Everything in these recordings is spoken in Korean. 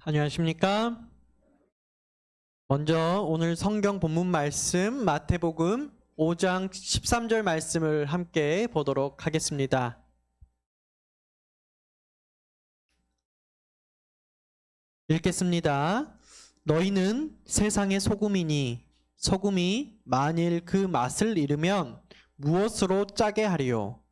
안녕하십니까? 먼저 오늘 성경 본문 말씀 마태복음 5장 13절 말씀을 함께 보도록 하겠습니다. 읽겠습니다. 너희는 세상의 소금이니 소금이 만일 그 맛을 잃으면 무엇으로 짜게 하리요?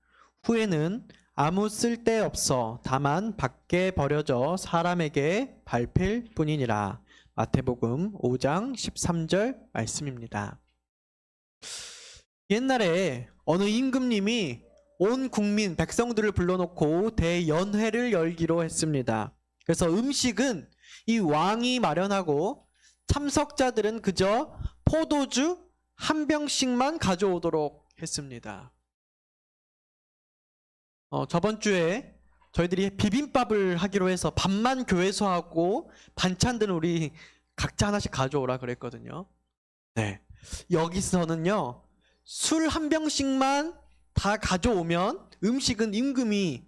후에는 아무 쓸데없어 다만 밖에 버려져 사람에게 밟힐 뿐이니라. 마태복음 5장 13절 말씀입니다. 옛날에 어느 임금님이 온 국민 백성들을 불러놓고 대연회를 열기로 했습니다. 그래서 음식은 이 왕이 마련하고 참석자들은 그저 포도주 한 병씩만 가져오도록 했습니다. 저번 주에 저희들이 비빔밥을 하기로 해서 밥만 교회에서 하고 반찬들은 우리 각자 하나씩 가져오라 그랬거든요. 네. 여기서는요, 술 한 병씩만 다 가져오면 음식은 임금이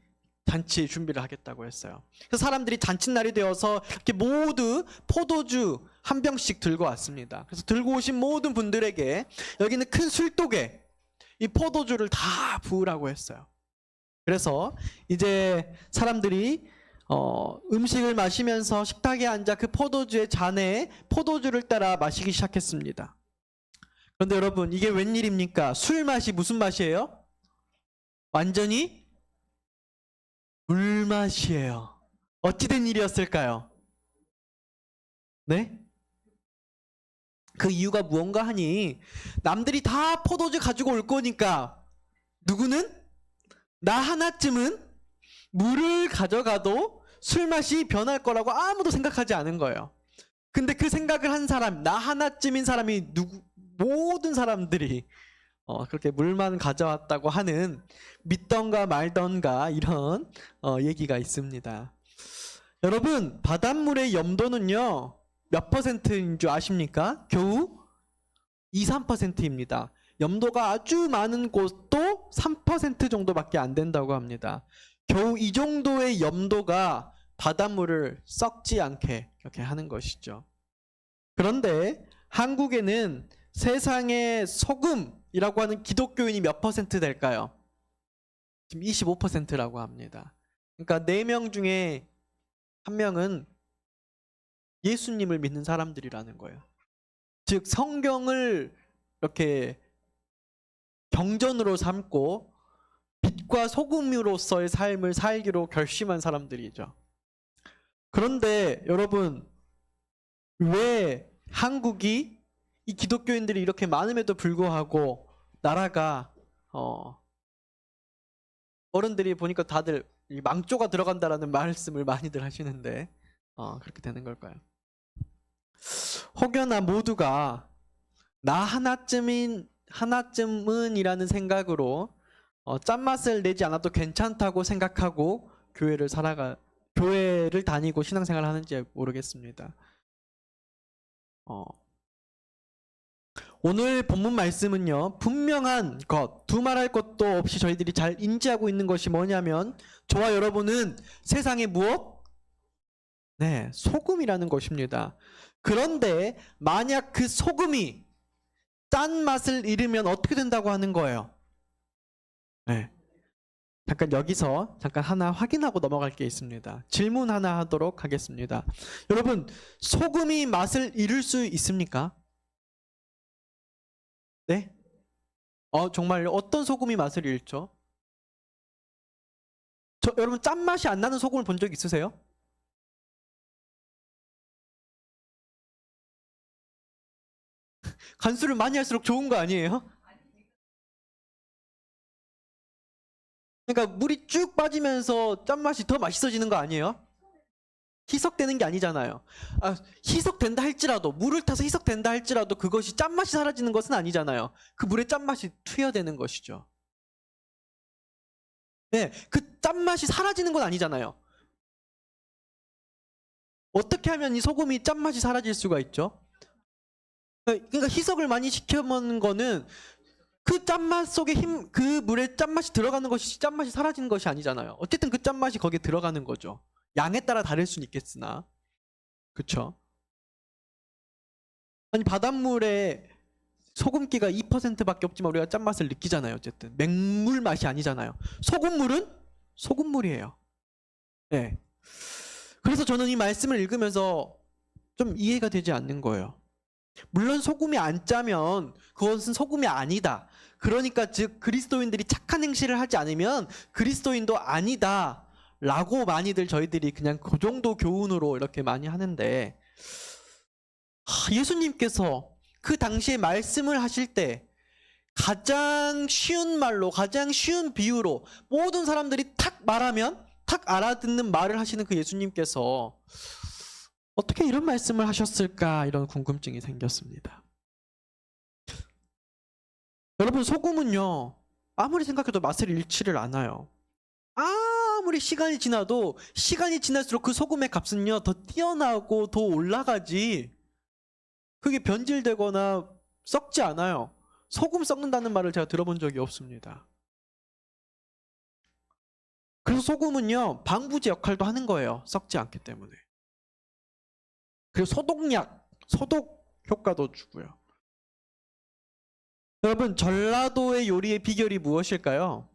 잔치 준비를 하겠다고 했어요. 그래서 사람들이 잔칫날이 되어서 이렇게 모두 포도주 한 병씩 들고 왔습니다. 그래서 들고 오신 모든 분들에게 여기는 큰 술독에 이 포도주를 다 부으라고 했어요. 그래서 이제 사람들이 음식을 마시면서 식탁에 앉아 그 포도주의 잔에 포도주를 따라 마시기 시작했습니다. 그런데 여러분, 이게 웬일입니까? 술 맛이 무슨 맛이에요? 완전히 물맛이에요. 어찌된 일이었을까요? 네? 그 이유가 무언가 하니 남들이 다 포도주 가지고 올 거니까 누구는? 나 하나쯤은 물을 가져가도 술맛이 변할 거라고 아무도 생각하지 않은 거예요. 근데 그 생각을 한 사람, 나 하나쯤인 사람이 모든 사람들이 그렇게 물만 가져왔다고 하는 믿던가 말던가 이런 얘기가 있습니다. 여러분, 바닷물의 염도는요 몇 퍼센트인 줄 아십니까? 겨우 2, 3%입니다. 염도가 아주 많은 곳도 3% 정도밖에 안 된다고 합니다. 겨우 이 정도의 염도가 바닷물을 썩지 않게 이렇게 하는 것이죠. 그런데 한국에는 세상의 소금이라고 하는 기독교인이 몇 퍼센트 될까요? 지금 25%라고 합니다. 그러니까 4명 중에 1명은 예수님을 믿는 사람들이라는 거예요. 즉 성경을 이렇게 경전으로 삼고 빛과 소금으로서의 삶을 살기로 결심한 사람들이죠. 그런데 여러분, 왜 한국이 이 기독교인들이 이렇게 많음에도 불구하고 나라가 어른들이 보니까 다들 망조가 들어간다라는 말씀을 많이들 하시는데 그렇게 되는 걸까요? 혹여나 모두가 나 하나쯤은 이라는 생각으로 짠맛을 내지 않아도 괜찮다고 생각하고 교회를 다니고 신앙생활을 하는지 모르겠습니다. 오늘 본문 말씀은요, 분명한 것, 두말할 것도 없이 저희들이 잘 인지하고 있는 것이 뭐냐면 저와 여러분은 세상의 무엇? 네, 소금이라는 것입니다. 그런데 만약 그 소금이 짠 맛을 잃으면 어떻게 된다고 하는 거예요? 네. 잠깐 여기서 하나 확인하고 넘어갈 게 있습니다. 질문 하나 하도록 하겠습니다. 여러분, 소금이 맛을 잃을 수 있습니까? 네? 정말 어떤 소금이 맛을 잃죠? 여러분, 짠맛이 안 나는 소금을 본 적 있으세요? 간수를 많이 할수록 좋은 거 아니에요? 그러니까 물이 쭉 빠지면서 짠맛이 더 맛있어지는 거 아니에요? 희석되는 게 아니잖아요. 희석된다 할지라도, 물을 타서 희석된다 할지라도 그것이 짠맛이 사라지는 것은 아니잖아요. 그 물의 짠맛이 투여되는 것이죠. 네, 그 짠맛이 사라지는 건 아니잖아요. 어떻게 하면 이 소금이 짠맛이 사라질 수가 있죠? 그러니까 희석을 많이 시켜먹는 거는 그 짠맛 속에 그 물에 짠맛이 들어가는 것이 짠맛이 사라지는 것이 아니잖아요. 어쨌든 그 짠맛이 거기에 들어가는 거죠. 양에 따라 다를 수는 있겠으나. 그쵸? 아니 바닷물에 소금기가 2%밖에 없지만 우리가 짠맛을 느끼잖아요. 어쨌든 맹물 맛이 아니잖아요. 소금물은 소금물이에요. 네. 그래서 저는 이 말씀을 읽으면서 좀 이해가 되지 않는 거예요. 물론 소금이 안 짜면 그것은 소금이 아니다. 그러니까 즉 그리스도인들이 착한 행실을 하지 않으면 그리스도인도 아니다 라고 많이들 저희들이 그냥 그 정도 교훈으로 이렇게 많이 하는데, 예수님께서 그 당시에 말씀을 하실 때 가장 쉬운 말로, 가장 쉬운 비유로 모든 사람들이 탁 말하면 탁 알아듣는 말을 하시는 그 예수님께서 어떻게 이런 말씀을 하셨을까, 이런 궁금증이 생겼습니다. 여러분, 소금은요 아무리 생각해도 맛을 잃지를 않아요. 아무리 시간이 지나도 시간이 지날수록 그 소금의 값은요 더 뛰어나고 더 올라가지, 그게 변질되거나 썩지 않아요. 소금 썩는다는 말을 제가 들어본 적이 없습니다. 그래서 소금은요 방부제 역할도 하는 거예요, 썩지 않기 때문에. 그리고 소독약, 소독 효과도 주고요. 여러분, 전라도의 요리의 비결이 무엇일까요?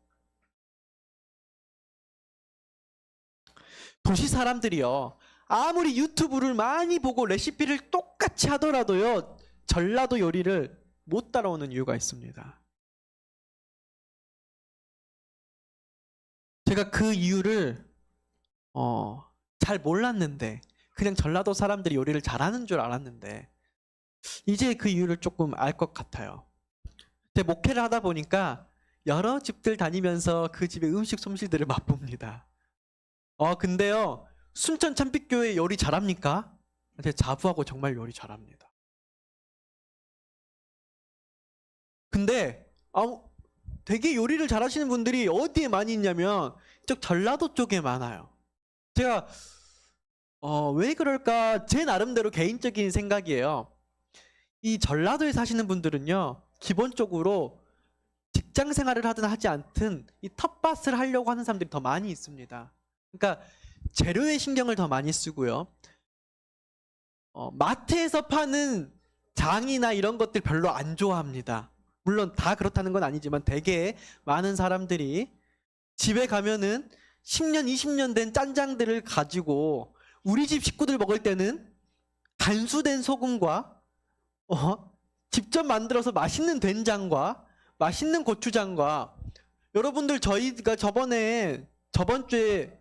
도시 사람들이요 아무리 유튜브를 많이 보고 레시피를 똑같이 하더라도요 전라도 요리를 못 따라오는 이유가 있습니다. 제가 그 이유를 잘 몰랐는데, 그냥 전라도 사람들이 요리를 잘하는 줄 알았는데 이제 그 이유를 조금 알 것 같아요. 제가 목회를 하다 보니까 여러 집들 다니면서 그 집의 음식 솜씨들을 맛봅니다. 근데요 순천 참빛교회 요리 잘합니까? 제가 자부하고 정말 요리 잘합니다. 근데 되게 요리를 잘하시는 분들이 어디에 많이 있냐면 이쪽 전라도 쪽에 많아요. 제가 왜 그럴까, 제 나름대로 개인적인 생각이에요. 이 전라도에 사시는 분들은요 기본적으로 직장 생활을 하든 하지 않든 이 텃밭을 하려고 하는 사람들이 더 많이 있습니다. 그러니까 재료에 신경을 더 많이 쓰고요. 마트에서 파는 장이나 이런 것들 별로 안 좋아합니다. 물론 다 그렇다는 건 아니지만 되게 많은 사람들이 집에 가면은 10년, 20년 된 짠장들을 가지고 우리 집 식구들 먹을 때는 간수된 소금과 직접 만들어서 맛있는 된장과 맛있는 고추장과, 여러분들 저희가 저번 주에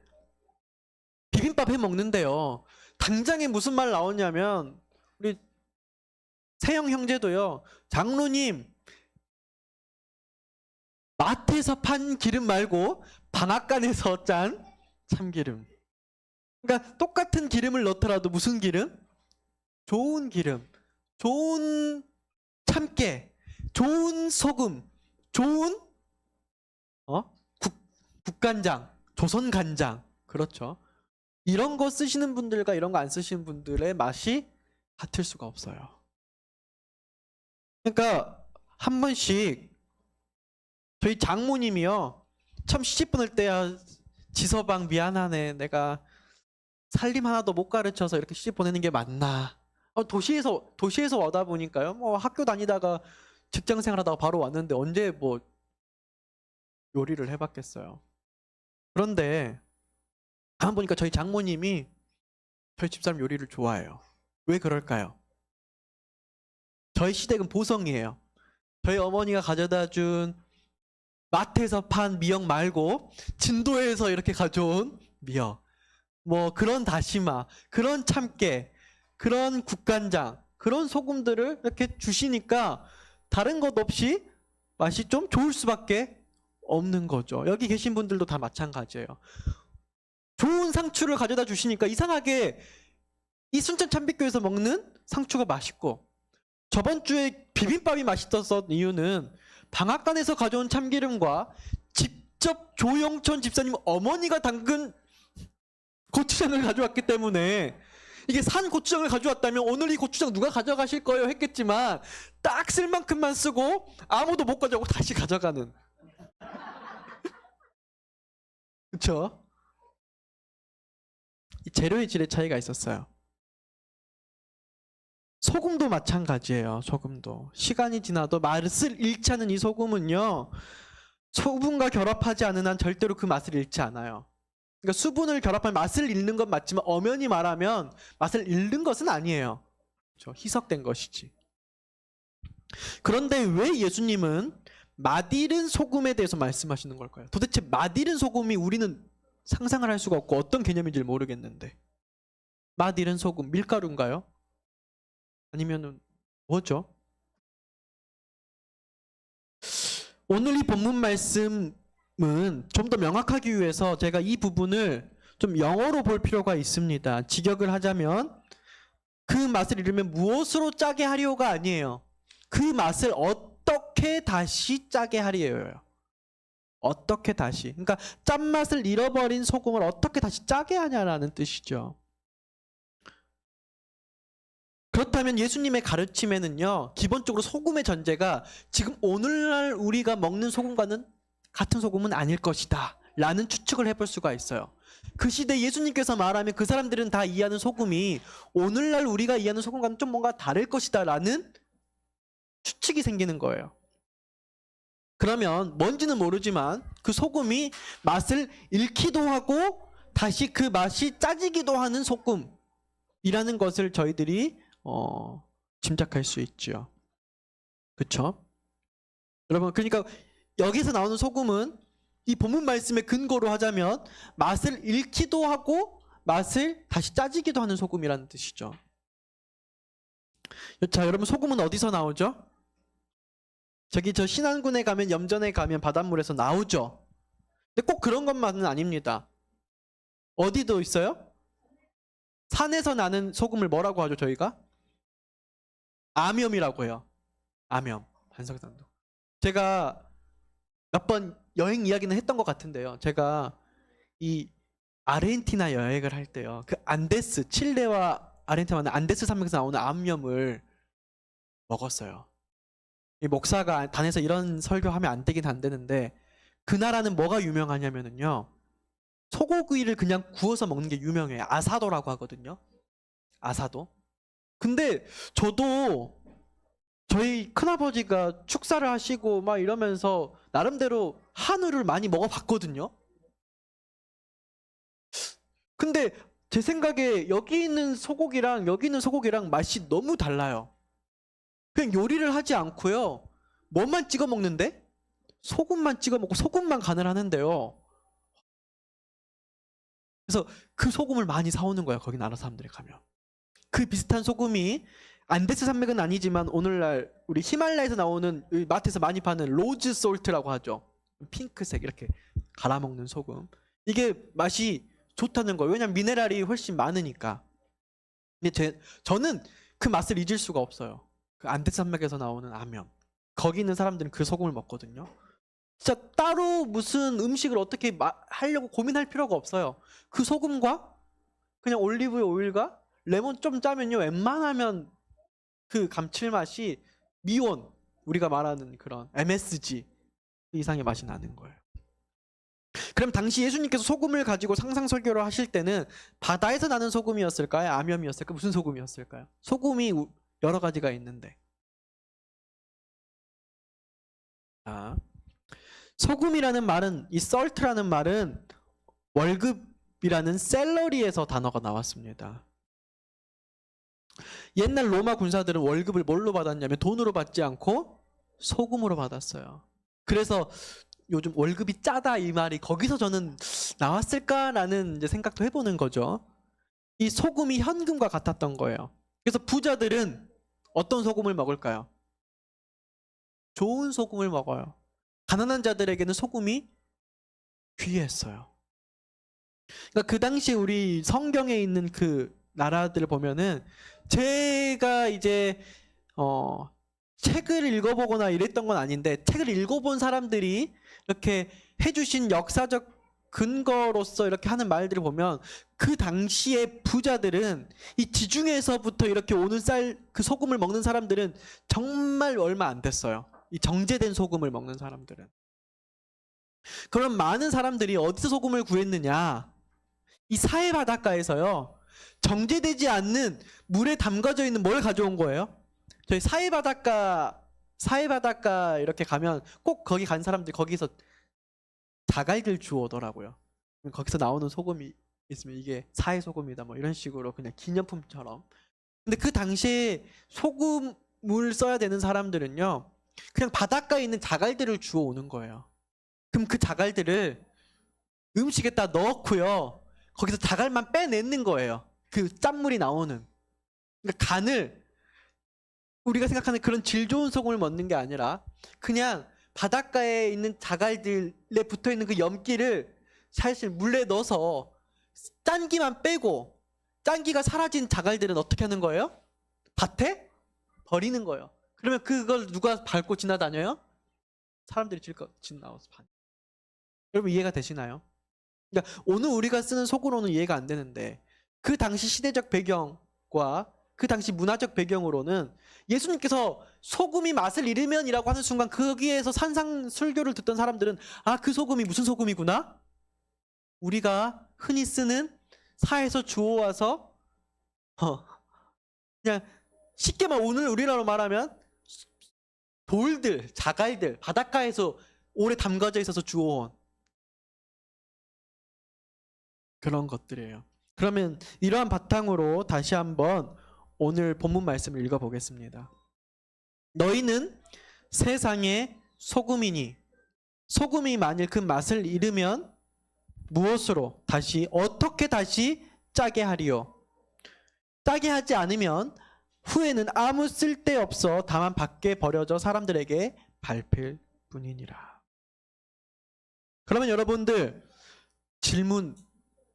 비빔밥 해 먹는데요 당장에 무슨 말 나오냐면 우리 세영 형제도요 장로님 마트에서 판 기름 말고 방앗간에서 짠 참기름. 그러니까 똑같은 기름을 넣더라도 무슨 기름? 좋은 기름, 좋은 참깨, 좋은 소금, 좋은 국간장, 조선간장. 그렇죠. 이런 거 쓰시는 분들과 이런 거 안 쓰시는 분들의 맛이 같을 수가 없어요. 그러니까 한 번씩 저희 장모님이요 참 시집 보낼 때야 지서방 미안하네, 내가 살림 하나도 못 가르쳐서 이렇게 시집 보내는 게 맞나. 도시에서 와다 보니까요 뭐 학교 다니다가 직장 생활하다가 바로 왔는데 언제 뭐 요리를 해봤겠어요. 그런데 가만 보니까 저희 장모님이 저희 집사람 요리를 좋아해요. 왜 그럴까요? 저희 시댁은 보성이에요. 저희 어머니가 가져다 준 마트에서 판 미역 말고 진도에서 이렇게 가져온 미역, 뭐 그런 다시마, 그런 참깨, 그런 국간장, 그런 소금들을 이렇게 주시니까 다른 것 없이 맛이 좀 좋을 수밖에 없는 거죠. 여기 계신 분들도 다 마찬가지예요. 좋은 상추를 가져다 주시니까 이상하게 이 순천 참빛교에서 먹는 상추가 맛있고, 저번 주에 비빔밥이 맛있었던 이유는 방앗간에서 가져온 참기름과 직접 조영천 집사님 어머니가 담근 고추장을 가져왔기 때문에, 이게 산 고추장을 가져왔다면 오늘 이 고추장 누가 가져가실 거예요 했겠지만 딱 쓸 만큼만 쓰고 아무도 못 가져가고 다시 가져가는. 그렇죠? 이 재료의 질의 차이가 있었어요. 소금도 마찬가지예요. 소금도 시간이 지나도 맛을 잃지 않은 이 소금은요, 수분과 결합하지 않은 한 절대로 그 맛을 잃지 않아요. 그러니까 수분을 결합하면 맛을 잃는 건 맞지만 엄연히 말하면 맛을 잃는 것은 아니에요. 그렇죠? 희석된 것이지. 그런데 왜 예수님은 맛잃은 소금에 대해서 말씀하시는 걸까요? 도대체 맛잃은 소금이 우리는 상상을 할 수가 없고 어떤 개념인지 모르겠는데, 맛잃은 소금, 밀가루인가요? 아니면은 뭐죠? 오늘 이 본문 말씀은 좀 더 명확하기 위해서 제가 이 부분을 좀 영어로 볼 필요가 있습니다. 직역을 하자면 그 맛을 잃으면 무엇으로 짜게 하리오가 아니에요. 그 맛을 어떻게 다시 짜게 하리오예요. 어떻게 다시. 그러니까 짠맛을 잃어버린 소금을 어떻게 다시 짜게 하냐라는 뜻이죠. 그렇다면 예수님의 가르침에는요, 기본적으로 소금의 전제가 지금 오늘날 우리가 먹는 소금과는 같은 소금은 아닐 것이다 라는 추측을 해볼 수가 있어요. 그 시대 예수님께서 말하면 그 사람들은 다 이해하는 소금이 오늘날 우리가 이해하는 소금과는 좀 뭔가 다를 것이다 라는 추측이 생기는 거예요. 그러면 뭔지는 모르지만 그 소금이 맛을 잃기도 하고 다시 그 맛이 짜지기도 하는 소금이라는 것을 저희들이 짐작할 수 있죠. 그렇죠? 여러분, 그러니까 여기서 나오는 소금은 이 본문 말씀의 근거로 하자면 맛을 잃기도 하고 맛을 다시 짜지기도 하는 소금이라는 뜻이죠. 자, 여러분, 소금은 어디서 나오죠? 저기 저 신안군에 가면, 염전에 가면 바닷물에서 나오죠. 근데 꼭 그런 것만은 아닙니다. 어디도 있어요? 산에서 나는 소금을 뭐라고 하죠, 저희가? 암염이라고 해요. 암염. 반석산도. 제가 몇 번 여행 이야기는 했던 것 같은데요. 제가 이 아르헨티나 여행을 할 때요, 그 안데스, 칠레와 아르헨티나 안데스 산맥에서 나오는 암염을 먹었어요. 이 목사가 단에서 이런 설교하면 안 되긴 안 되는데, 그 나라는 뭐가 유명하냐면요, 소고기를 그냥 구워서 먹는 게 유명해요. 아사도라고 하거든요. 아사도. 근데 저도 저희 큰아버지가 축사를 하시고 막 이러면서 나름대로 한우를 많이 먹어봤거든요. 근데 제 생각에 여기 있는 소고기랑 여기 있는 소고기랑 맛이 너무 달라요. 그냥 요리를 하지 않고요, 뭐만 찍어 먹는데? 소금만 찍어 먹고 소금만 간을 하는데요. 그래서 그 소금을 많이 사오는 거야, 거기 나라 사람들이 가면. 그 비슷한 소금이 안데스 산맥은 아니지만 오늘날 우리 히말라야에서 나오는, 마트에서 많이 파는 로즈 솔트라고 하죠. 핑크색 이렇게 갈아먹는 소금. 이게 맛이 좋다는 거예요. 왜냐면 미네랄이 훨씬 많으니까. 근데 저는 그 맛을 잊을 수가 없어요. 그 안데스 산맥에서 나오는 암염. 거기 있는 사람들은 그 소금을 먹거든요. 진짜 따로 무슨 음식을 어떻게 하려고 고민할 필요가 없어요. 그 소금과 그냥 올리브 오일과 레몬 좀 짜면요, 웬만하면 그 감칠맛이 미온, 우리가 말하는 그런 MSG 이상의 맛이 나는 거예요. 그럼 당시 예수님께서 소금을 가지고 상상설교를 하실 때는 바다에서 나는 소금이었을까요? 암염이었을까요? 무슨 소금이었을까요? 소금이 여러 가지가 있는데, 소금이라는 말은, 이 salt라는 말은 월급이라는 셀러리에서 단어가 나왔습니다. 옛날 로마 군사들은 월급을 뭘로 받았냐면 돈으로 받지 않고 소금으로 받았어요. 그래서 요즘 월급이 짜다 이 말이 거기서 저는 나왔을까라는 이제 생각도 해보는 거죠. 이 소금이 현금과 같았던 거예요. 그래서 부자들은 어떤 소금을 먹을까요? 좋은 소금을 먹어요. 가난한 자들에게는 소금이 귀했어요. 그러니까 그 당시 우리 성경에 있는 그 나라들을 보면은, 제가 이제 책을 읽어보거나 이랬던 건 아닌데, 책을 읽어본 사람들이 이렇게 해주신 역사적 근거로서 이렇게 하는 말들을 보면, 그 당시의 부자들은 이 지중해에서부터 이렇게 오는 그 소금을 먹는 사람들은 정말 얼마 안 됐어요. 이 정제된 소금을 먹는 사람들은. 그럼 많은 사람들이 어디서 소금을 구했느냐? 이 사해 바닷가에서요, 정제되지 않는 물에 담가져 있는 뭘 가져온 거예요? 저희 사해바닷가 이렇게 가면 꼭 거기 간 사람들이 거기서 자갈들 주워오더라고요. 거기서 나오는 소금이 있으면 이게 사해 소금이다 뭐 이런 식으로 그냥 기념품처럼. 근데 그 당시에 소금을 써야 되는 사람들은요, 그냥 바닷가에 있는 자갈들을 주워오는 거예요. 그럼 그 자갈들을 음식에다 넣고요, 거기서 자갈만 빼내는 거예요. 그 짠물이 나오는. 그러니까 간을 우리가 생각하는 그런 질 좋은 소금을 넣는 게 아니라 그냥 바닷가에 있는 자갈들에 붙어 있는 그 염기를 사실 물에 넣어서 짠기만 빼고, 짠기가 사라진 자갈들은 어떻게 하는 거예요? 밭에 버리는 거예요. 그러면 그걸 누가 밟고 지나다녀요? 사람들이 지나가서 봐. 여러분 이해가 되시나요? 그러니까 오늘 우리가 쓰는 속으로는 이해가 안 되는데, 그 당시 시대적 배경과 그 당시 문화적 배경으로는 예수님께서 소금이 맛을 잃으면이라고 하는 순간 거기에서 산상술교를 듣던 사람들은 아, 그 소금이 무슨 소금이구나? 우리가 흔히 쓰는 사에서 주워와서 그냥 쉽게 오늘 우리나라로 말하면 돌들, 자갈들, 바닷가에서 오래 담가져 있어서 주워온 그런 것들이에요. 그러면 이러한 바탕으로 다시 한번 오늘 본문 말씀을 읽어보겠습니다. 너희는 세상의 소금이니 소금이 만일 그 맛을 잃으면 무엇으로 어떻게 다시 짜게 하리요? 짜게 하지 않으면 후에는 아무 쓸데없어 다만 밖에 버려져 사람들에게 밟힐 뿐이니라. 그러면 여러분들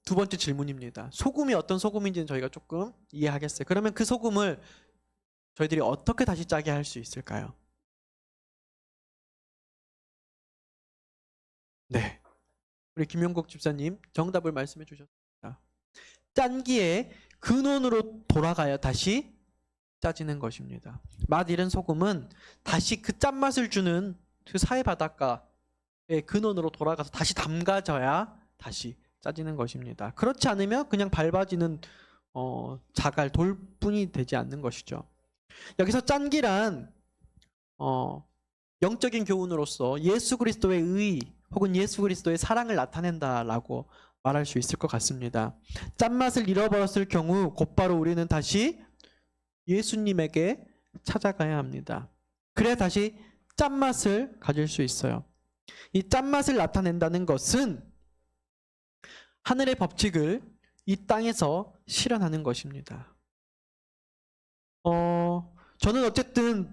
두 번째 질문입니다. 소금이 어떤 소금인지는 저희가 조금 이해하겠어요. 그러면 그 소금을 저희들이 어떻게 다시 짜게 할 수 있을까요? 네, 우리 김용국 집사님 정답을 말씀해 주셨습니다. 짠기의 근원으로 돌아가야 다시 짜지는 것입니다. 맛 잃은 소금은 다시 그 짠맛을 주는 그 사해 바닷가의 근원으로 돌아가서 다시 담가져야 다시 짜지는 것입니다. 그렇지 않으면 그냥 밟아지는 자갈, 돌뿐이 되지 않는 것이죠. 여기서 짠기란 영적인 교훈으로서 예수 그리스도의 의 혹은 예수 그리스도의 사랑을 나타낸다라고 말할 수 있을 것 같습니다. 짠맛을 잃어버렸을 경우 곧바로 우리는 다시 예수님에게 찾아가야 합니다. 그래야 다시 짠맛을 가질 수 있어요. 이 짠맛을 나타낸다는 것은 하늘의 법칙을 이 땅에서 실현하는 것입니다. 저는 어쨌든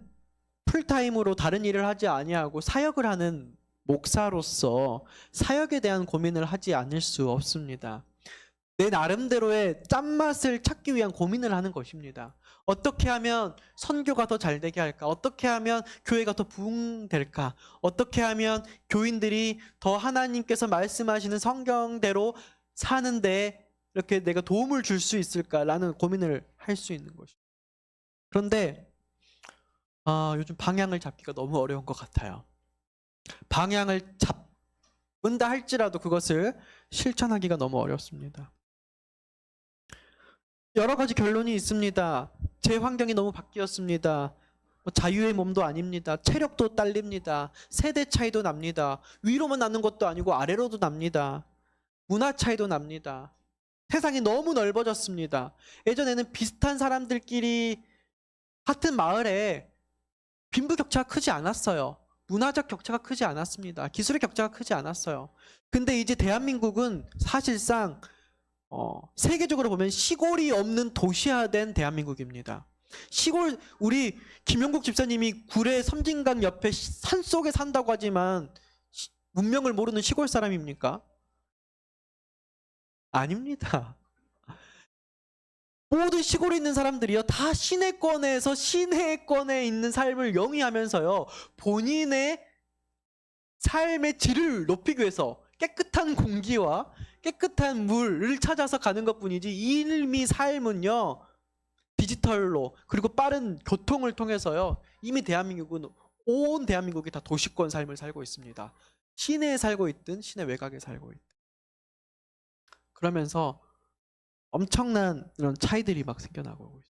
풀타임으로 다른 일을 하지 아니하고 사역을 하는 목사로서 사역에 대한 고민을 하지 않을 수 없습니다. 내 나름대로의 짠맛을 찾기 위한 고민을 하는 것입니다. 어떻게 하면 선교가 더 잘 되게 할까? 어떻게 하면 교회가 더 부흥될까? 어떻게 하면 교인들이 더 하나님께서 말씀하시는 성경대로 사는데 이렇게 내가 도움을 줄 수 있을까라는 고민을 할 수 있는 것입니다. 그런데 요즘 방향을 잡기가 너무 어려운 것 같아요. 방향을 잡는다 할지라도 그것을 실천하기가 너무 어렵습니다. 여러 가지 결론이 있습니다. 제 환경이 너무 바뀌었습니다. 자유의 몸도 아닙니다. 체력도 딸립니다. 세대 차이도 납니다. 위로만 나는 것도 아니고 아래로도 납니다. 문화 차이도 납니다. 세상이 너무 넓어졌습니다. 예전에는 비슷한 사람들끼리 같은 마을에 빈부격차가 크지 않았어요. 문화적 격차가 크지 않았습니다. 기술의 격차가 크지 않았어요. 근데 이제 대한민국은 사실상 세계적으로 보면 시골이 없는 도시화된 대한민국입니다. 우리 김용국 집사님이 구례 섬진강 옆에 산속에 산다고 하지만 문명을 모르는 시골 사람입니까? 아닙니다. 모든 시골에 있는 사람들이요, 다 시내권에서 시내권에 있는 삶을 영위하면서요, 본인의 삶의 질을 높이기 위해서 깨끗한 공기와 깨끗한 물을 찾아서 가는 것뿐이지, 이미 삶은요 디지털로 그리고 빠른 교통을 통해서요 이미 온 대한민국이 다 도시권 삶을 살고 있습니다. 시내에 살고 있든 시내 외곽에 살고 있든. 그러면서 엄청난 이런 차이들이 막 생겨나고 있습니다.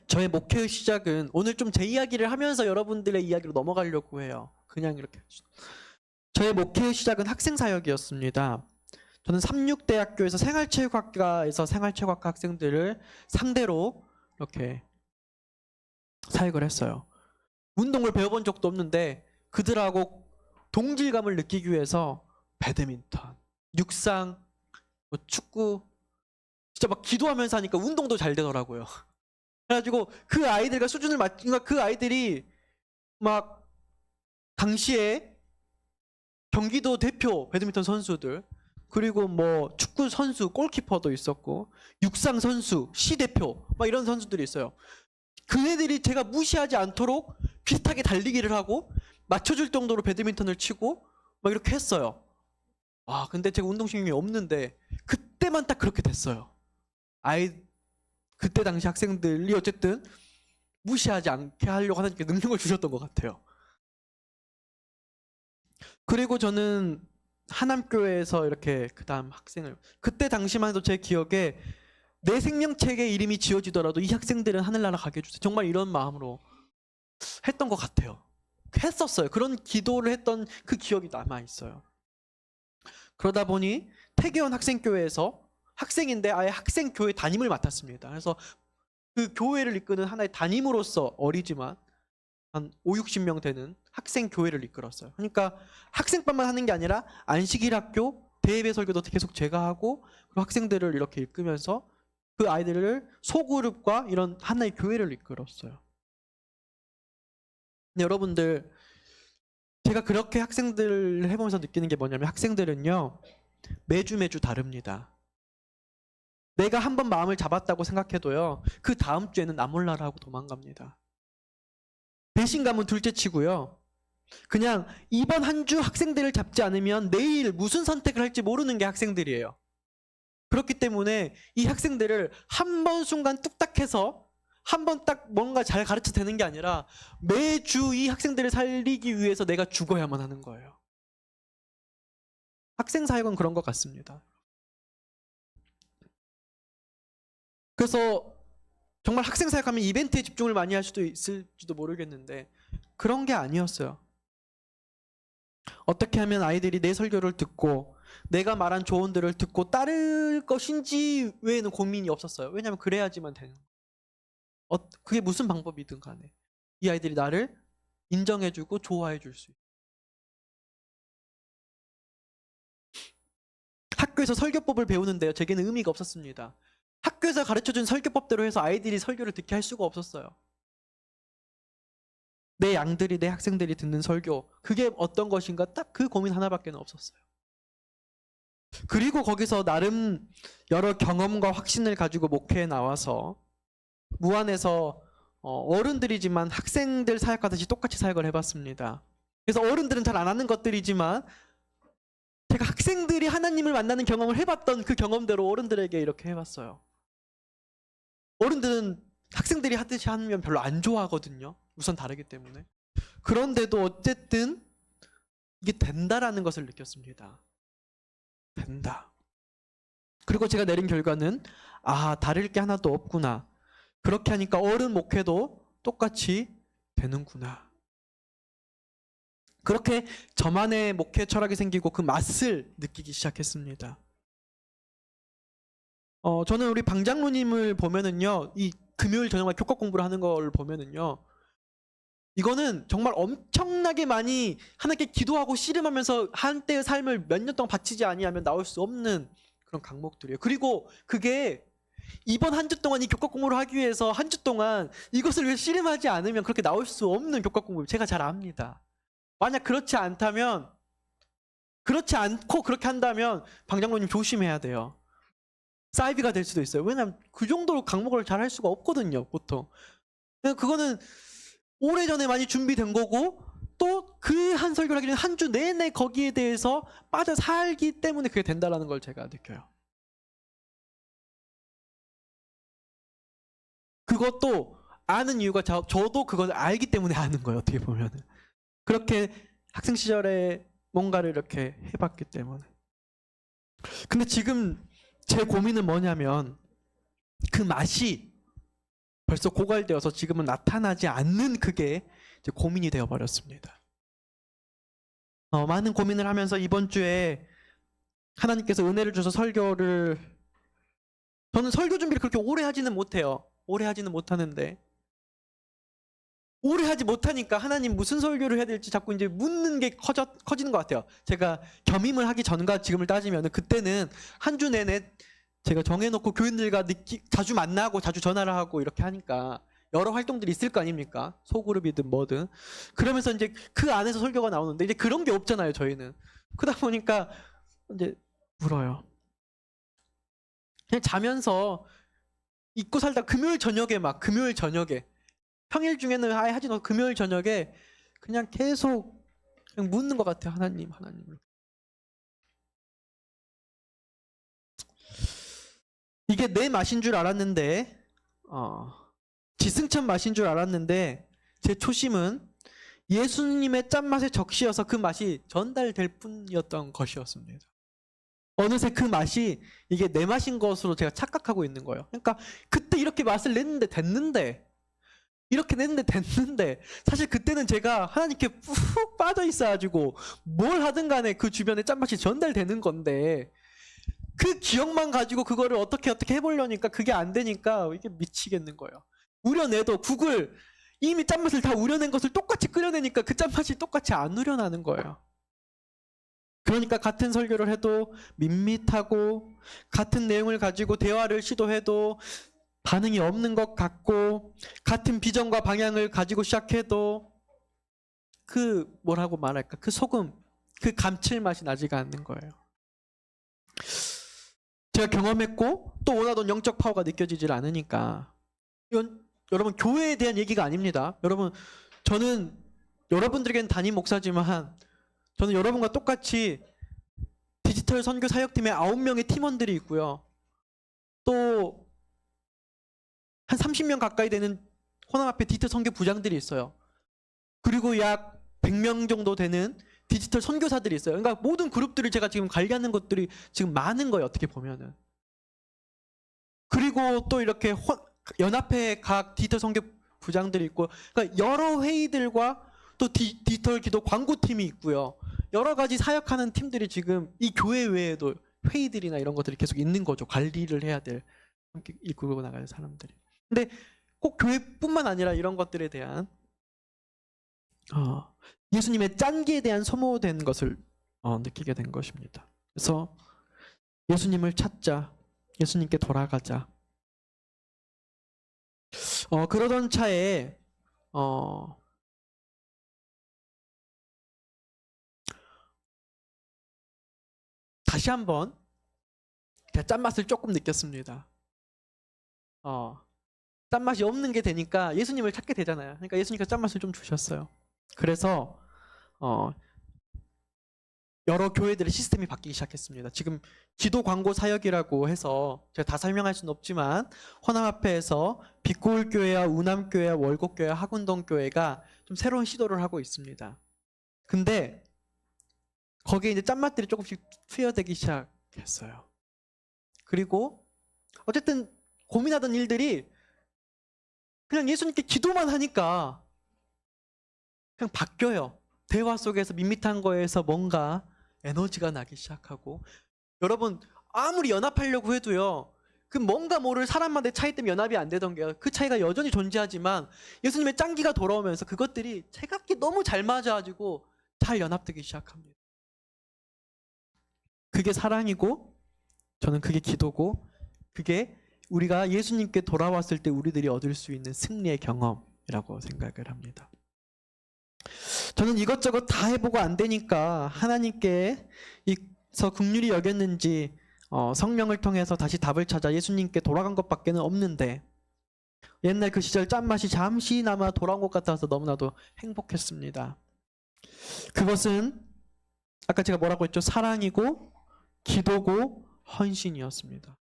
저의 목회의 시작은 오늘 좀 제 이야기를 하면서 여러분들의 이야기로 넘어가려고 해요. 그냥 이렇게. 저의 목회의 시작은 학생사역이었습니다. 저는 삼육대학교에서 생활체육학과에서 생활체육학과 학생들을 상대로 이렇게 사역을 했어요. 운동을 배워본 적도 없는데 그들하고 동질감을 느끼기 위해서 배드민턴, 육상, 뭐 축구 진짜 막 기도하면서 하니까 운동도 잘 되더라고요. 그래가지고 그 아이들과 수준을 맞추니까 그 아이들이 막 당시에 경기도 대표 배드민턴 선수들, 그리고 뭐 축구 선수 골키퍼도 있었고 육상 선수 시 대표 막 이런 선수들이 있어요. 그 애들이 제가 무시하지 않도록 비슷하게 달리기를 하고 맞춰줄 정도로 배드민턴을 치고 막 이렇게 했어요. 아, 근데 제가 운동신경이 없는데 그때만 딱 그렇게 됐어요. 그때 당시 학생들이 어쨌든 무시하지 않게 하려고 하나님께 능력을 주셨던 것 같아요. 그리고 저는 하남교회에서 이렇게 그 다음 학생을, 그때 당시만 해도 제 기억에 내 생명책에 이름이 지어지더라도 이 학생들은 하늘나라 가게 해주세요. 정말 이런 마음으로 했던 것 같아요. 했었어요. 그런 기도를 했던 그 기억이 남아있어요. 그러다 보니 태계원 학생교회에서 학생인데 아예 학생교회 담임을 맡았습니다. 그래서 그 교회를 이끄는 하나의 담임으로서 어리지만 한 5, 60명 되는 학생교회를 이끌었어요. 그러니까 학생반만 하는 게 아니라 안식일학교, 대예배 설교도 계속 제가 하고 그리고 학생들을 이렇게 이끌면서 그 아이들을 소그룹과 이런 하나의 교회를 이끌었어요. 근데 여러분들, 제가 그렇게 학생들을 해보면서 느끼는 게 뭐냐면 학생들은요 매주 다릅니다. 내가 한번 마음을 잡았다고 생각해도요 그 다음 주에는 나 몰라라 하고 도망갑니다. 배신감은 둘째치고요, 그냥 이번 한 주 학생들을 잡지 않으면 내일 무슨 선택을 할지 모르는 게 학생들이에요. 그렇기 때문에 이 학생들을 한 번 순간 뚝딱해서 한 번 딱 뭔가 잘 가르쳐 되는 게 아니라 매주 이 학생들을 살리기 위해서 내가 죽어야만 하는 거예요. 학생 사역은 그런 것 같습니다. 그래서 정말 학생 사역하면 이벤트에 집중을 많이 할 수도 있을지도 모르겠는데 그런 게 아니었어요. 어떻게 하면 아이들이 내 설교를 듣고 내가 말한 조언들을 듣고 따를 것인지 외에는 고민이 없었어요. 왜냐하면 그래야지만 되는 거예요. 그게 무슨 방법이든 간에 이 아이들이 나를 인정해주고 좋아해줄 수 있어요. 학교에서 설교법을 배우는데요, 제게는 의미가 없었습니다. 학교에서 가르쳐준 설교법대로 해서 아이들이 설교를 듣게 할 수가 없었어요. 내 양들이, 내 학생들이 듣는 설교, 그게 어떤 것인가 딱 그 고민 하나밖에 없었어요. 그리고 거기서 나름 여러 경험과 확신을 가지고 목회에 나와서 무안에서 어른들이지만 학생들 사역하듯이 똑같이 사역을 해봤습니다. 그래서 어른들은 잘 안 하는 것들이지만 제가 학생들이 하나님을 만나는 경험을 해봤던 그 경험대로 어른들에게 이렇게 해봤어요. 어른들은 학생들이 하듯이 하면 별로 안 좋아하거든요. 우선 다르기 때문에. 그런데도 어쨌든 이게 된다라는 것을 느꼈습니다. 된다. 그리고 제가 내린 결과는 다를 게 하나도 없구나. 그렇게 하니까 어른 목회도 똑같이 되는구나. 그렇게 저만의 목회 철학이 생기고 그 맛을 느끼기 시작했습니다. 저는 우리 방장로님을 보면은요, 이 금요일 저녁마다 교과 공부를 하는 걸 보면은요, 이거는 정말 엄청나게 많이 하나님께 기도하고 씨름하면서 한때의 삶을 몇 년 동안 바치지 아니하면 나올 수 없는 그런 강목들이에요. 그리고 그게 이번 한 주 동안 이 교과 공부를 하기 위해서 한 주 동안 이것을 위해 씨름하지 않으면 그렇게 나올 수 없는 교과 공부, 제가 잘 압니다. 만약 그렇지 않고 그렇게 한다면 방장로님 조심해야 돼요. 사이비가 될 수도 있어요. 왜냐하면 그 정도로 강목을 잘 할 수가 없거든요, 보통. 그거는 오래전에 많이 준비된 거고 또 그 한 설교를 하기는 한 주 내내 거기에 대해서 빠져 살기 때문에 그게 된다는 걸 제가 느껴요. 그것도 아는 이유가 저도 그걸 알기 때문에 아는 거예요, 어떻게 보면은. 그렇게 학생 시절에 뭔가를 이렇게 해봤기 때문에. 근데 지금 제 고민은 뭐냐면 그 맛이 벌써 고갈되어서 지금은 나타나지 않는 그게 이제 고민이 되어버렸습니다. 많은 고민을 하면서 이번 주에 하나님께서 은혜를 주셔서 저는 설교 준비를 그렇게 오래 하지는 못해요. 오래 하지는 못하는데 오래 하지 못하니까 하나님 무슨 설교를 해야 될지 자꾸 이제 묻는 게 커지는 것 같아요. 제가 겸임을 하기 전과 지금을 따지면 그때는 한 주 내내 제가 정해놓고 교인들과 자주 만나고 자주 전화를 하고 이렇게 하니까 여러 활동들이 있을 거 아닙니까? 소그룹이든 뭐든. 그러면서 이제 그 안에서 설교가 나오는데 이제 그런 게 없잖아요, 저희는. 그러다 보니까 이제 울어요. 그냥 자면서 잊고 살다 금요일 저녁에 평일 중에는 아예 하지 않고 금요일 저녁에 그냥 계속 그냥 묻는 것 같아요. 하나님. 이게 내 맛인 줄 알았는데 지승천 맛인 줄 알았는데 제 초심은 예수님의 짠맛에 적시어서 그 맛이 전달될 뿐이었던 것이었습니다. 어느새 그 맛이 이게 내 맛인 것으로 제가 착각하고 있는 거예요. 그러니까 그때 이렇게 맛을 냈는데 됐는데 사실 그때는 제가 하나님께 푹 빠져 있어가지고 뭘 하든 간에 그 주변에 짠맛이 전달되는 건데 그 기억만 가지고 그거를 어떻게 해보려니까 그게 안 되니까 이게 미치겠는 거예요. 우려내도 국을 이미 짠맛을 다 우려낸 것을 똑같이 끓여내니까 그 짠맛이 똑같이 안 우려나는 거예요. 그러니까 같은 설교를 해도 밋밋하고 같은 내용을 가지고 대화를 시도해도 반응이 없는 것 같고 같은 비전과 방향을 가지고 시작해도 그 뭐라고 말할까? 그 소금, 그 감칠맛이 나지가 않는 거예요. 제가 경험했고 또 원하던 영적 파워가 느껴지질 않으니까 이건 여러분 교회에 대한 얘기가 아닙니다. 여러분 저는 여러분들에게는 담임 목사지만 저는 여러분과 똑같이 디지털 선교 사역팀에 9명의 팀원들이 있고요. 또 한 30명 가까이 되는 호남 앞에 디지털 선교 부장들이 있어요. 그리고 약 100명 정도 되는 디지털 선교사들이 있어요. 그러니까 모든 그룹들을 제가 지금 관리하는 것들이 지금 많은 거예요. 어떻게 보면은. 그리고 또 이렇게 연합회 각 디지털 선교 부장들이 있고 그러니까 여러 회의들과 또 디지털 기도 광고팀이 있고요. 여러 가지 사역하는 팀들이 지금 이 교회 외에도 회의들이나 이런 것들이 계속 있는 거죠. 관리를 해야 될 함께 이끌고 나가는 사람들이. 근데 꼭 교회뿐만 아니라 이런 것들에 대한 예수님의 짠기에 대한 소모된 것을 느끼게 된 것입니다. 그래서 예수님을 찾자, 예수님께 돌아가자. 그러던 차에 다시 한번 짠맛을 조금 느꼈습니다. 짠맛이 없는 게 되니까 예수님을 찾게 되잖아요. 그러니까 예수님께서 짠맛을 좀 주셨어요. 그래서 여러 교회들의 시스템이 바뀌기 시작했습니다. 지금 기도 광고 사역이라고 해서 제가 다 설명할 수는 없지만 호남앞에서 빛고울교회와 우남교회와 월곡교회와 하군동교회가 좀 새로운 시도를 하고 있습니다. 근데 거기에 이제 짠맛들이 조금씩 투여되기 시작했어요. 그리고 어쨌든 고민하던 일들이 그냥 예수님께 기도만 하니까 그냥 바뀌어요. 대화 속에서 밋밋한 거에서 뭔가 에너지가 나기 시작하고 여러분 아무리 연합하려고 해도요. 그 뭔가 모를 사람마다의 차이 때문에 연합이 안 되던 게 그 차이가 여전히 존재하지만 예수님의 짱기가 돌아오면서 그것들이 제각기 너무 잘 맞아가지고 잘 연합되기 시작합니다. 그게 사랑이고 저는 그게 기도고 그게 우리가 예수님께 돌아왔을 때 우리들이 얻을 수 있는 승리의 경험이라고 생각을 합니다. 저는 이것저것 다 해보고 안 되니까 하나님께서 긍휼히 여겼는지 성령을 통해서 다시 답을 찾아 예수님께 돌아간 것밖에는 없는데 옛날 그 시절 짠맛이 잠시나마 돌아온 것 같아서 너무나도 행복했습니다. 그것은 아까 제가 뭐라고 했죠? 사랑이고 기도고 헌신이었습니다.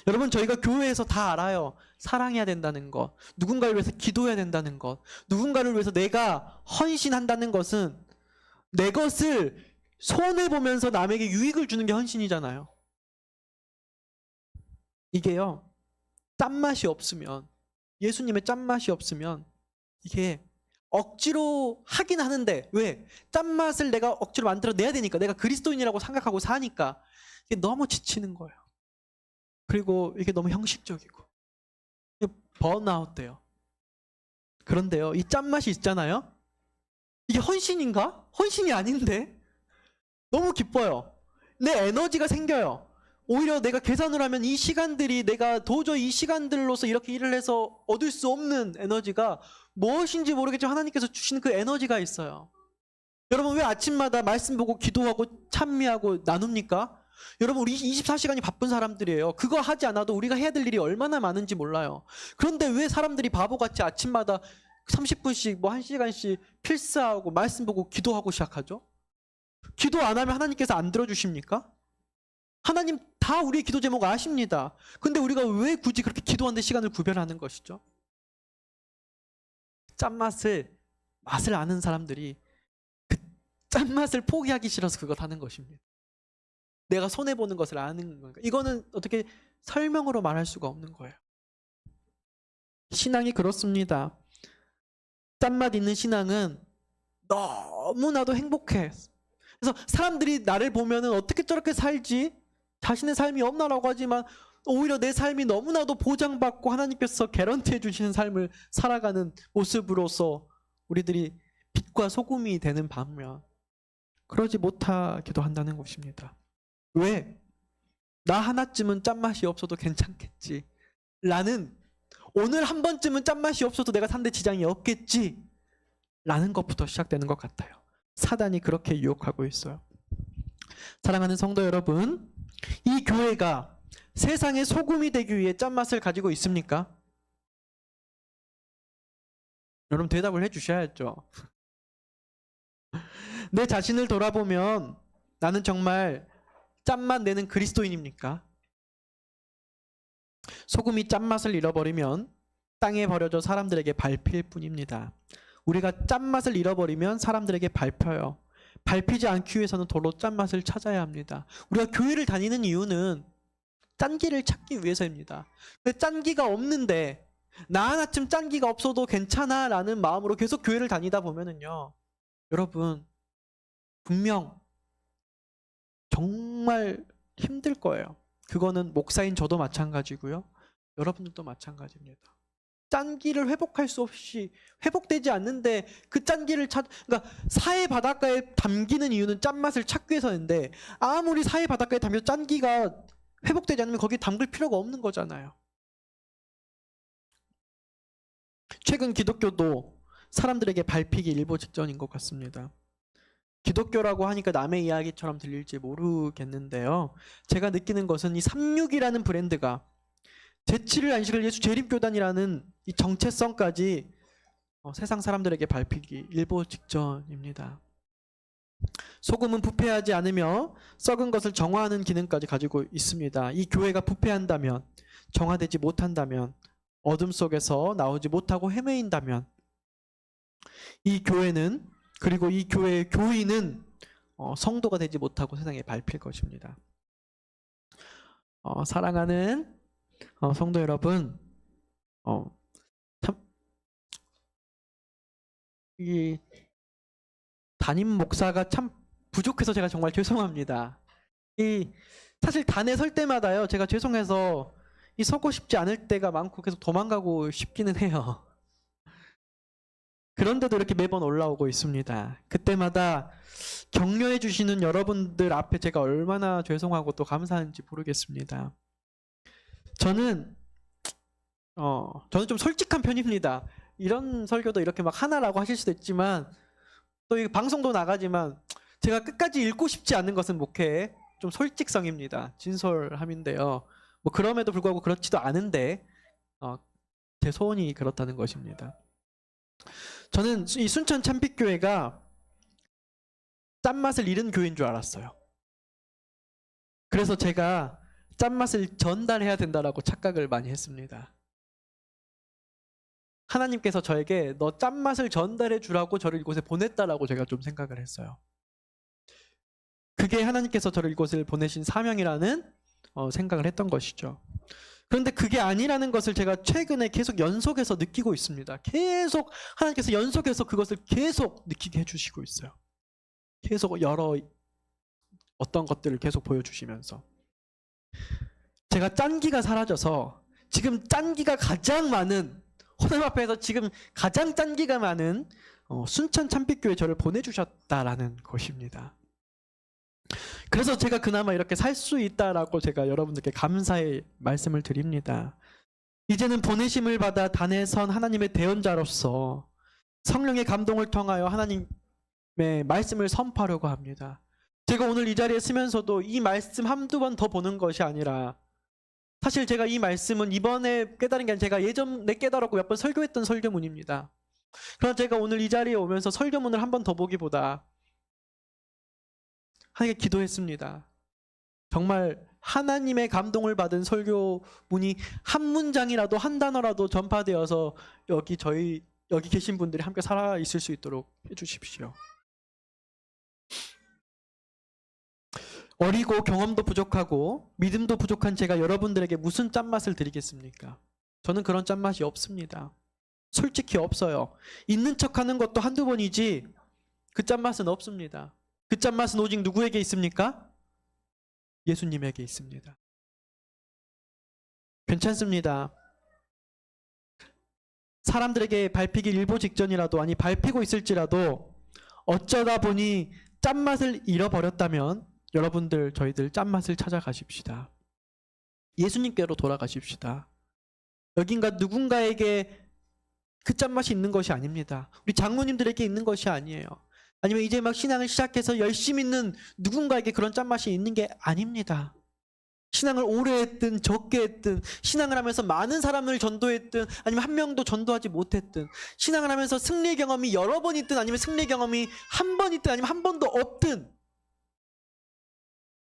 여러분 저희가 교회에서 다 알아요. 사랑해야 된다는 것, 누군가를 위해서 기도해야 된다는 것, 누군가를 위해서 내가 헌신한다는 것은 내 것을 손해보면서 남에게 유익을 주는 게 헌신이잖아요. 이게요, 짠맛이 없으면, 예수님의 짠맛이 없으면 이게 억지로 하긴 하는데, 왜? 짠맛을 내가 억지로 만들어내야 되니까, 내가 그리스도인이라고 생각하고 사니까 이게 너무 지치는 거예요. 그리고 이게 너무 형식적이고 번아웃 돼요. 그런데요, 이 짠맛이 있잖아요, 이게 헌신인가? 헌신이 아닌데 너무 기뻐요. 내 에너지가 생겨요. 오히려 내가 계산을 하면 이 시간들이, 내가 도저히 이 시간들로서 이렇게 일을 해서 얻을 수 없는 에너지가 무엇인지 모르겠지만 하나님께서 주시는 그 에너지가 있어요. 여러분, 왜 아침마다 말씀 보고 기도하고 찬미하고 나눕니까? 여러분, 우리 24시간이 바쁜 사람들이에요. 그거 하지 않아도 우리가 해야 될 일이 얼마나 많은지 몰라요. 그런데 왜 사람들이 바보같이 아침마다 30분씩 뭐 1시간씩 필사하고 말씀 보고 기도하고 시작하죠? 기도 안 하면 하나님께서 안 들어주십니까? 하나님 다 우리의 기도 제목 아십니다. 근데 우리가 왜 굳이 그렇게 기도하는데 시간을 구별하는 것이죠? 맛을 아는 사람들이 그 짠맛을 포기하기 싫어서 그것 하는 것입니다. 내가 손해보는 것을 아는 거니까. 이거는 어떻게 설명으로 말할 수가 없는 거예요. 신앙이 그렇습니다. 짠맛 있는 신앙은 너무나도 행복해. 그래서 사람들이 나를 보면은 어떻게 저렇게 살지? 자신의 삶이 없나라고 하지만 오히려 내 삶이 너무나도 보장받고 하나님께서 개런티해 주시는 삶을 살아가는 모습으로서 우리들이 빛과 소금이 되는 반면 그러지 못하기도 한다는 것입니다. 왜? 나 하나쯤은 짠맛이 없어도 괜찮겠지 라는, 오늘 한 번쯤은 짠맛이 없어도 내가 사는데 지장이 없겠지 라는 것부터 시작되는 것 같아요. 사단이 그렇게 유혹하고 있어요. 사랑하는 성도 여러분, 이 교회가 세상의 소금이 되기 위해 짠맛을 가지고 있습니까? 여러분 대답을 해주셔야죠. 내 자신을 돌아보면 나는 정말 짠맛 내는 그리스도인입니까? 소금이 짠맛을 잃어버리면 땅에 버려져 사람들에게 밟힐 뿐입니다. 우리가 짠맛을 잃어버리면 사람들에게 밟혀요. 밟히지 않기 위해서는 도로 짠맛을 찾아야 합니다. 우리가 교회를 다니는 이유는 짠기를 찾기 위해서입니다. 근데 짠기가 없는데 나 하나쯤 짠기가 없어도 괜찮아 라는 마음으로 계속 교회를 다니다 보면은요, 여러분 분명 정말 힘들 거예요. 그거는 목사인 저도 마찬가지고요, 여러분들도 마찬가지입니다. 짠기를 회복할 수 없이, 회복되지 않는데 그 짠기를 그러니까 사해 바닷가에 담기는 이유는 짠맛을 찾기 위해서인데 아무리 사해 바닷가에 담겨서 짠기가 회복되지 않으면 거기에 담글 필요가 없는 거잖아요. 최근 기독교도 사람들에게 밟히기 일보 직전인 것 같습니다. 기독교라고 하니까 남의 이야기처럼 들릴지 모르겠는데요, 제가 느끼는 것은 이 36이라는 브랜드가 제7일 안식을 예수 재림교단이라는 이 정체성까지 세상 사람들에게 밟히기 일보 직전입니다. 소금은 부패하지 않으며 썩은 것을 정화하는 기능까지 가지고 있습니다. 이 교회가 부패한다면, 정화되지 못한다면, 어둠 속에서 나오지 못하고 헤매인다면 이 교회는, 그리고 이 교회의 교인은 성도가 되지 못하고 세상에 밟힐 것입니다. 사랑하는 성도 여러분, 참, 이 담임 목사가 참 부족해서 제가 정말 죄송합니다. 사실 단에 설 때마다요, 제가 죄송해서 서고 싶지 않을 때가 많고 계속 도망가고 싶기는 해요. 그런데도 이렇게 매번 올라오고 있습니다. 그때마다 격려해 주시는 여러분들 앞에 제가 얼마나 죄송하고 또 감사한지 모르겠습니다. 저는 좀 솔직한 편입니다. 이런 설교도 이렇게 막 하나라고 하실 수도 있지만, 또 이 방송도 나가지만 제가 끝까지 읽고 싶지 않은 것은 목회의 좀 솔직성입니다. 진솔함인데요. 뭐 그럼에도 불구하고 그렇지도 않은데 제 소원이 그렇다는 것입니다. 저는 이 순천 참빛교회가 짠맛을 잃은 교회인 줄 알았어요. 그래서 제가 짠맛을 전달해야 된다라고 착각을 많이 했습니다. 하나님께서 저에게 너 짠맛을 전달해 주라고 저를 이곳에 보냈다라고 제가 좀 생각을 했어요. 그게 하나님께서 저를 이곳을 보내신 사명이라는 생각을 했던 것이죠. 그런데 그게 아니라는 것을 제가 최근에 계속 연속해서 느끼고 있습니다. 계속 하나님께서 연속해서 그것을 계속 느끼게 해주시고 있어요. 계속 여러 어떤 것들을 계속 보여주시면서 제가 짠기가 사라져서 지금 짠기가 가장 많은, 하나님 앞에서 지금 가장 짠기가 많은 순천 참빛교회 저를 보내주셨다라는 것입니다. 그래서 제가 그나마 이렇게 살 수 있다라고 제가 여러분들께 감사의 말씀을 드립니다. 이제는 보내심을 받아 단에 선 하나님의 대언자로서 성령의 감동을 통하여 하나님의 말씀을 선포하려고 합니다. 제가 오늘 이 자리에 쓰면서도 이 말씀 한두 번 더 보는 것이 아니라, 사실 제가 이 말씀은 이번에 깨달은 게 아니라 제가 예전에 깨달았고 몇 번 설교했던 설교문입니다. 그러나 제가 오늘 이 자리에 오면서 설교문을 한 번 더 보기보다 하나님께 기도했습니다. 정말 하나님의 감동을 받은 설교문이 한 문장이라도 한 단어라도 전파되어서 여기 계신 분들이 함께 살아 있을 수 있도록 해주십시오. 어리고 경험도 부족하고 믿음도 부족한 제가 여러분들에게 무슨 짠맛을 드리겠습니까? 저는 그런 짠맛이 없습니다. 솔직히 없어요. 있는 척하는 것도 한두 번이지 그 짠맛은 없습니다. 그 짠맛은 오직 누구에게 있습니까? 예수님에게 있습니다. 괜찮습니다. 사람들에게 밟히기 일보 직전이라도, 아니 밟히고 있을지라도 어쩌다 보니 짠맛을 잃어버렸다면 여러분들, 저희들 짠맛을 찾아가십시다. 예수님께로 돌아가십시다. 여긴가 누군가에게 그 짠맛이 있는 것이 아닙니다. 우리 장로님들에게 있는 것이 아니에요. 아니면 이제 막 신앙을 시작해서 열심히 있는 누군가에게 그런 짠맛이 있는 게 아닙니다. 신앙을 오래 했든 적게 했든, 신앙을 하면서 많은 사람을 전도했든 아니면 한 명도 전도하지 못했든, 신앙을 하면서 승리 경험이 여러 번 있든 아니면 승리 경험이 한 번 있든 아니면 한 번도 없든,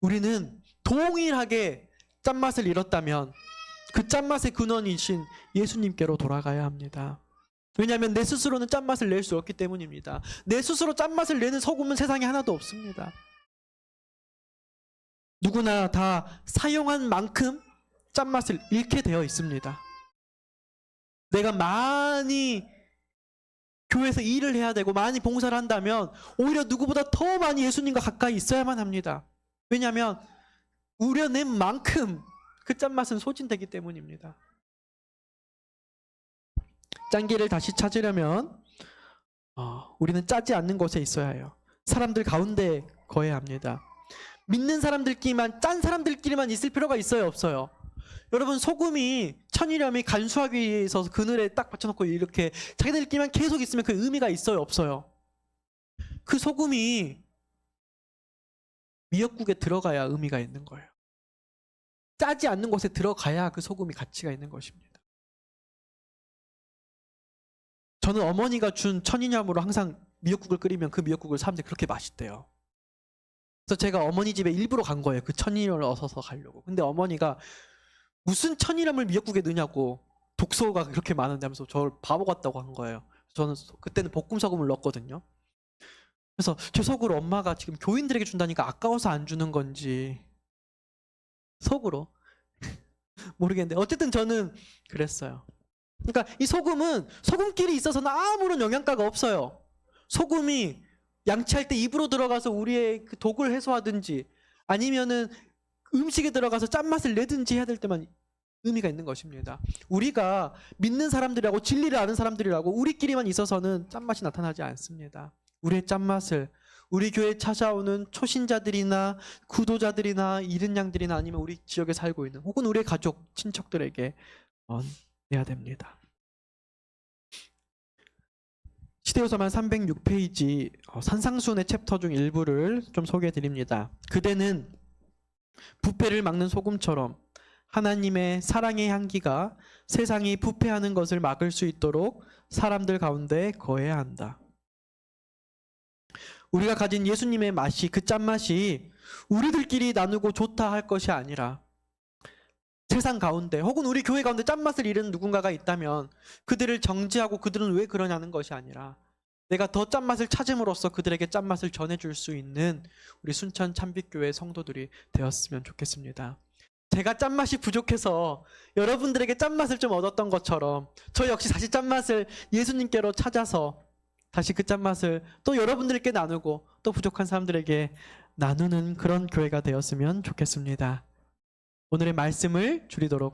우리는 동일하게 짠맛을 잃었다면 그 짠맛의 근원이신 예수님께로 돌아가야 합니다. 왜냐하면 내 스스로는 짠맛을 낼 수 없기 때문입니다. 내 스스로 짠맛을 내는 소금은 세상에 하나도 없습니다. 누구나 다 사용한 만큼 짠맛을 잃게 되어 있습니다. 내가 많이 교회에서 일을 해야 되고 많이 봉사를 한다면 오히려 누구보다 더 많이 예수님과 가까이 있어야만 합니다. 왜냐하면 우려낸 만큼 그 짠맛은 소진되기 때문입니다. 짠기를 다시 찾으려면 우리는 짜지 않는 곳에 있어야 해요. 사람들 가운데 거해야 합니다. 믿는 사람들끼리만, 짠 사람들끼리만 있을 필요가 있어요, 없어요? 여러분, 소금이 천일염이 간수하기 위해서 그늘에 딱 받쳐놓고 이렇게 자기들끼리만 계속 있으면 그 의미가 있어요, 없어요? 그 소금이 미역국에 들어가야 의미가 있는 거예요. 짜지 않는 곳에 들어가야 그 소금이 가치가 있는 것입니다. 저는 어머니가 준 천인염으로 항상 미역국을 끓이면 그 미역국을 사람들이 그렇게 맛있대요. 그래서 제가 어머니 집에 일부러 간 거예요. 그 천일염을 얻어서 가려고. 근데 어머니가 무슨 천일염을 미역국에 넣냐고, 독소가 그렇게 많은데 하면서 저를 바보 같다고 한 거예요. 저는 그때는 볶음소금을 넣었거든요. 그래서 저 속으로 엄마가 지금 교인들에게 준다니까 아까워서 안 주는 건지 속으로 모르겠는데 어쨌든 저는 그랬어요. 그러니까 이 소금은 소금끼리 있어서는 아무런 영양가가 없어요. 소금이 양치할 때 입으로 들어가서 우리의 그 독을 해소하든지 아니면은 음식에 들어가서 짠맛을 내든지 해야 될 때만 의미가 있는 것입니다. 우리가 믿는 사람들이라고 진리를 아는 사람들이라고 우리끼리만 있어서는 짠맛이 나타나지 않습니다. 우리의 짠맛을 우리 교회에 찾아오는 초신자들이나 구도자들이나 잃은 양들이나 아니면 우리 지역에 살고 있는 혹은 우리의 가족, 친척들에게 내야 됩니다. 시대요서만 306페이지 산상수훈의 챕터 중 일부를 좀 소개해 드립니다. 그대는 부패를 막는 소금처럼 하나님의 사랑의 향기가 세상이 부패하는 것을 막을 수 있도록 사람들 가운데 거해야 한다. 우리가 가진 예수님의 맛이, 그 짠맛이 우리들끼리 나누고 좋다 할 것이 아니라 세상 가운데 혹은 우리 교회 가운데 짠맛을 잃은 누군가가 있다면 그들을 정지하고 그들은 왜 그러냐는 것이 아니라 내가 더 짠맛을 찾음으로써 그들에게 짠맛을 전해줄 수 있는 우리 순천 참빛교회 성도들이 되었으면 좋겠습니다. 제가 짠맛이 부족해서 여러분들에게 짠맛을 좀 얻었던 것처럼 저 역시 다시 짠맛을 예수님께로 찾아서 다시 그 짠맛을 또 여러분들께 나누고 또 부족한 사람들에게 나누는 그런 교회가 되었으면 좋겠습니다. 오늘의 말씀을 줄이도록